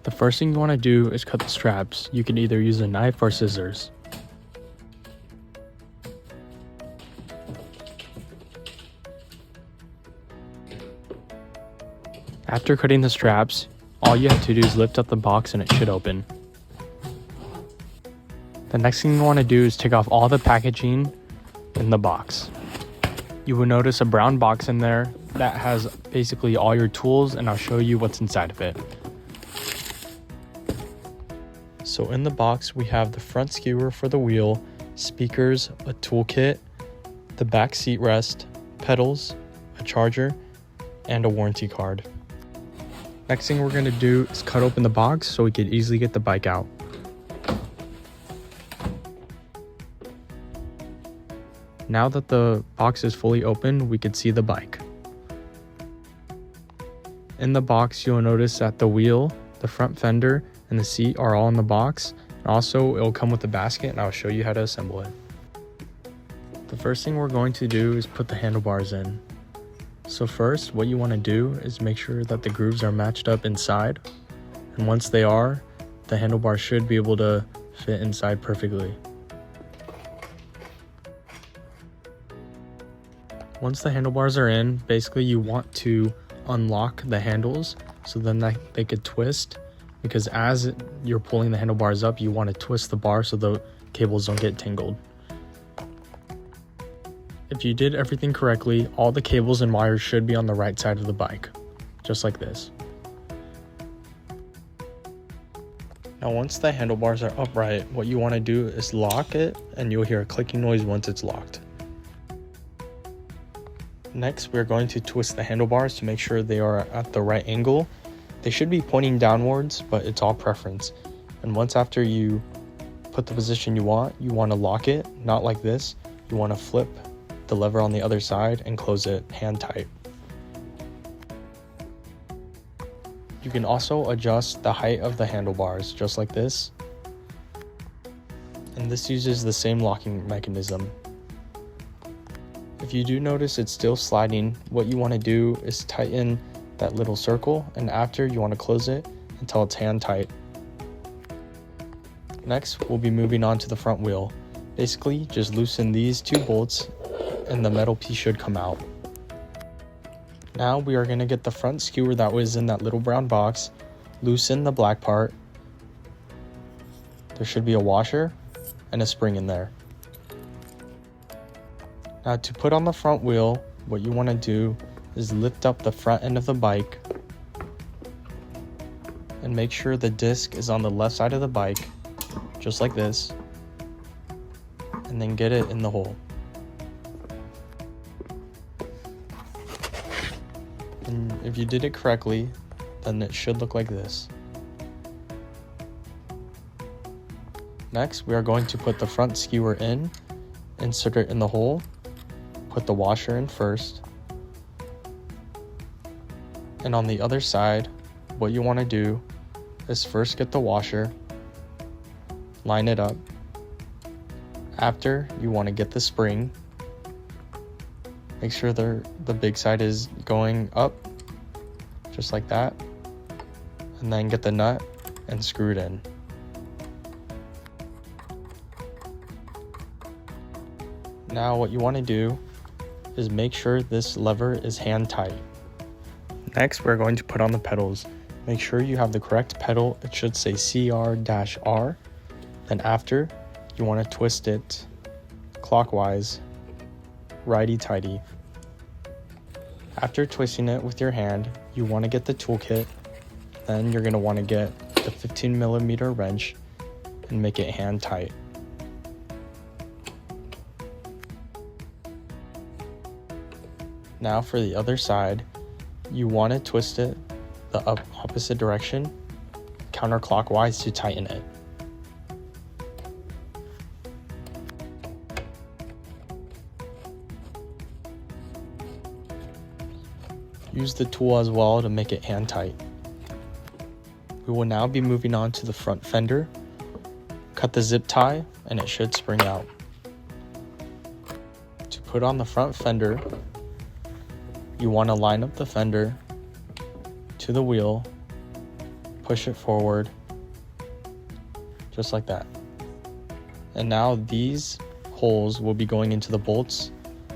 The first thing you want to do is cut the straps. You can either use a knife or scissors. After cutting the straps, all you have to do is lift up the box and it should open. The next thing you want to do is take off all the packaging in the box. You will notice a brown box in there that has basically all your tools, and I'll show you what's inside of it. So in the box we have the front skewer for the wheel, speakers, a toolkit, the back seat rest, pedals, a charger, and a warranty card. Next thing we're going to do is cut open the box so we can easily get the bike out. Now that the box is fully open, we can see the bike. In the box, you'll notice that the wheel, the front fender, and the seat are all in the box. And also, it'll come with a basket, and I'll show you how to assemble it. The first thing we're going to do is put the handlebars in. So first, what you want to do is make sure that the grooves are matched up inside. And once they are, the handlebar should be able to fit inside perfectly. Once the handlebars are in, basically you want to unlock the handles so then they could twist, because as you're pulling the handlebars up, you want to twist the bar so the cables don't get tangled. If you did everything correctly, all the cables and wires should be on the right side of the bike, just like this. Now once the handlebars are upright, what you want to do is lock it, and you'll hear a clicking noise once it's locked. Next, we're going to twist the handlebars to make sure they are at the right angle. They should be pointing downwards, but it's all preference. And once after you put the position you want to lock it, not like this. You want to flip the lever on the other side and close it hand tight. You can also adjust the height of the handlebars, just like this. And this uses the same locking mechanism. If you do notice it's still sliding, what you want to do is tighten that little circle, and after you want to close it until it's hand tight. Next, we'll be moving on to the front wheel. Basically, just loosen these two bolts and the metal piece should come out. Now we are going to get the front skewer that was in that little brown box, loosen the black part. There should be a washer and a spring in there. Now to put on the front wheel, what you want to do is lift up the front end of the bike and make sure the disc is on the left side of the bike, just like this, and then get it in the hole. And if you did it correctly, then it should look like this. Next, we are going to put the front skewer in, insert it in the hole, put the washer in first, and on the other side, what you want to do is first get the washer, line it up. After, you want to get the spring, make sure the big side is going up, just like that, and then get the nut and screw it in. Now what you want to do is make sure this lever is hand tight. Next, we're going to put on the pedals. Make sure you have the correct pedal. It should say CR-R. Then after, you want to twist it clockwise, righty-tighty. After twisting it with your hand, you want to get the toolkit. Then you're going to want to get the 15mm wrench and make it hand tight. Now for the other side, you want to twist it the opposite direction, counterclockwise, to tighten it. Use the tool as well to make it hand tight. We will now be moving on to the front fender. Cut the zip tie and it should spring out. To put on the front fender, you want to line up the fender to the wheel, push it forward, just like that. And now these holes will be going into the bolts.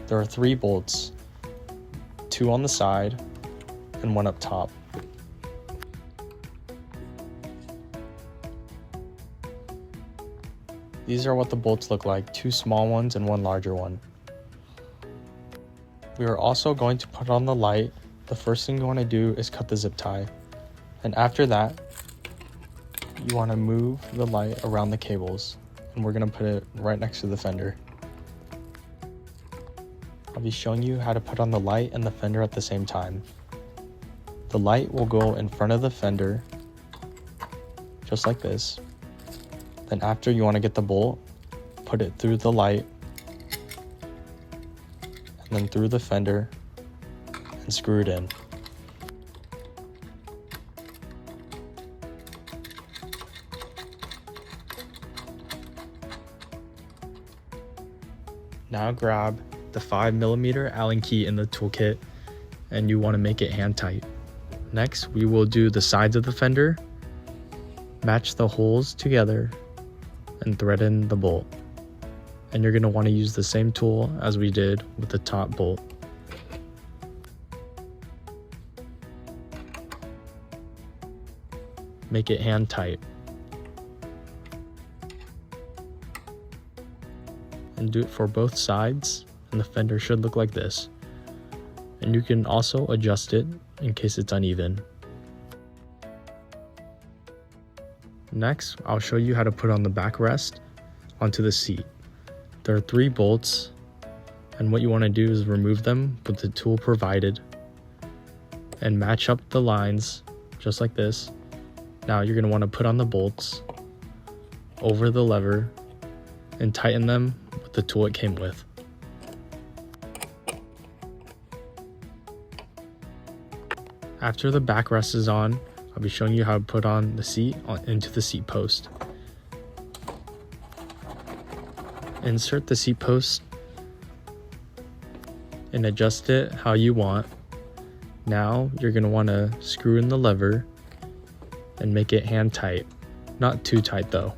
There are 3 bolts, 2 on the side and 1 up top. These are what the bolts look like, 2 small ones and 1 larger one. We are also going to put on the light. The first thing you want to do is cut the zip tie. And after that, you want to move the light around the cables. And we're going to put it right next to the fender. I'll be showing you how to put on the light and the fender at the same time. The light will go in front of the fender, just like this. Then after, you want to get the bolt, put it through the light, and then through the fender, and screw it in. Now grab the 5mm Allen key in the toolkit, and you want to make it hand tight. Next, we will do the sides of the fender, match the holes together, and thread in the bolt. And you're going to want to use the same tool as we did with the top bolt. Make it hand tight. And do it for both sides, and the fender should look like this. And you can also adjust it in case it's uneven. Next, I'll show you how to put on the backrest onto the seat. There are 3 bolts, and what you want to do is remove them with the tool provided and match up the lines just like this. Now you're going to want to put on the bolts over the lever and tighten them with the tool it came with. After the backrest is on, I'll be showing you how to put on the seat into the seat post. Insert the seat post and adjust it how you want. Now you're going to want to screw in the lever and make it hand tight. Not too tight though.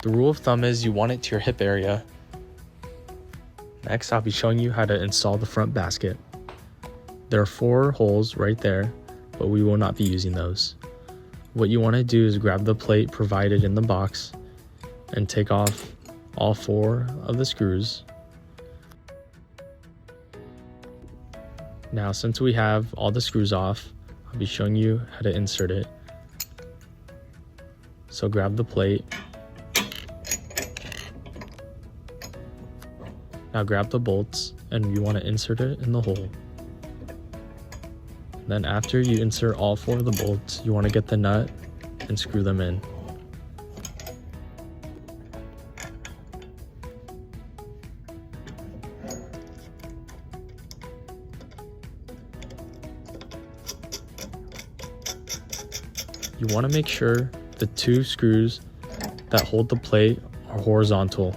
The rule of thumb is you want it to your hip area. Next, I'll be showing you how to install the front basket. There are 4 holes right there, but we will not be using those. What you want to do is grab the plate provided in the box and take off all 4 of the screws. Now, since we have all the screws off, I'll be showing you how to insert it. So grab the plate. Now grab the bolts and you want to insert it in the hole. Then after you insert all 4 of the bolts, you want to get the nut and screw them in. You want to make sure the 2 screws that hold the plate are horizontal.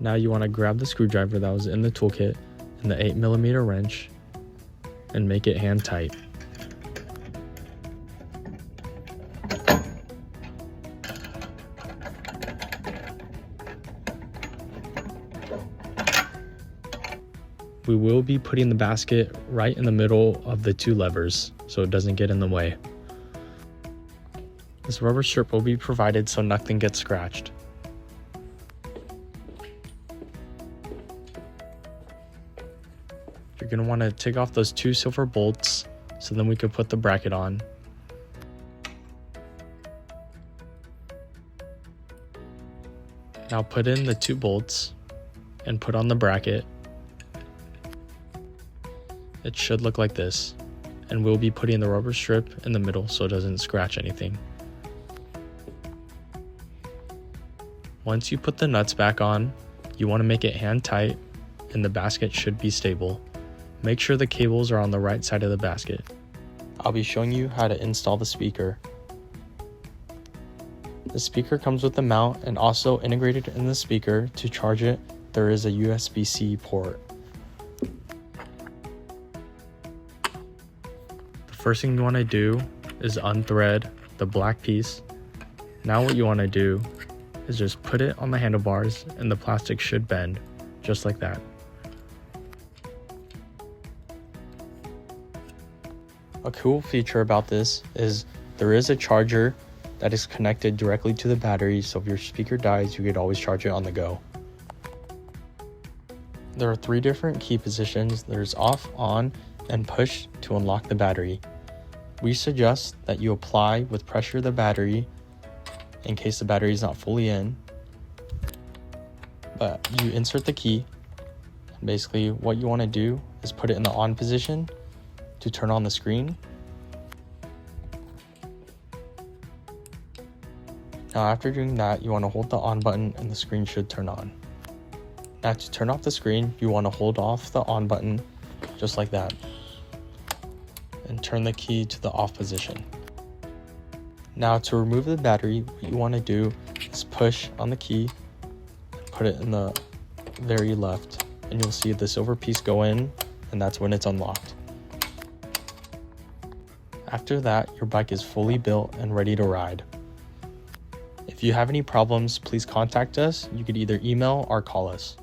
Now you want to grab the screwdriver that was in the toolkit and the 8mm wrench and make it hand tight. We will be putting the basket right in the middle of the 2 levers so it doesn't get in the way. This rubber strip will be provided so nothing gets scratched. You're going to want to take off those 2 silver bolts so then we can put the bracket on. Now put in the 2 bolts and put on the bracket. It should look like this, and we'll be putting the rubber strip in the middle so it doesn't scratch anything. Once you put the nuts back on, you want to make it hand tight and the basket should be stable. Make sure the cables are on the right side of the basket. I'll be showing you how to install the speaker. The speaker comes with a mount, and also integrated in the speaker to charge it, there is a USB-C port. The first thing you want to do is unthread the black piece. Now what you want to do is just put it on the handlebars, and the plastic should bend just like that. A cool feature about this is there is a charger that is connected directly to the battery, so if your speaker dies, you could always charge it on the go. There are 3 different key positions. There's off, on, and push to unlock the battery. We suggest that you apply with pressure the battery in case the battery is not fully in. But you insert the key, and basically what you want to do is put it in the on position to turn on the screen. Now after doing that, you want to hold the on button and the screen should turn on. Now to turn off the screen, you want to hold off the on button just like that and turn the key to the off position. Now to remove the battery, what you want to do is push on the key and put it in the very left, and you'll see the silver piece go in, and that's when it's unlocked. After that, your bike is fully built and ready to ride. If you have any problems, please contact us. You could either email or call us.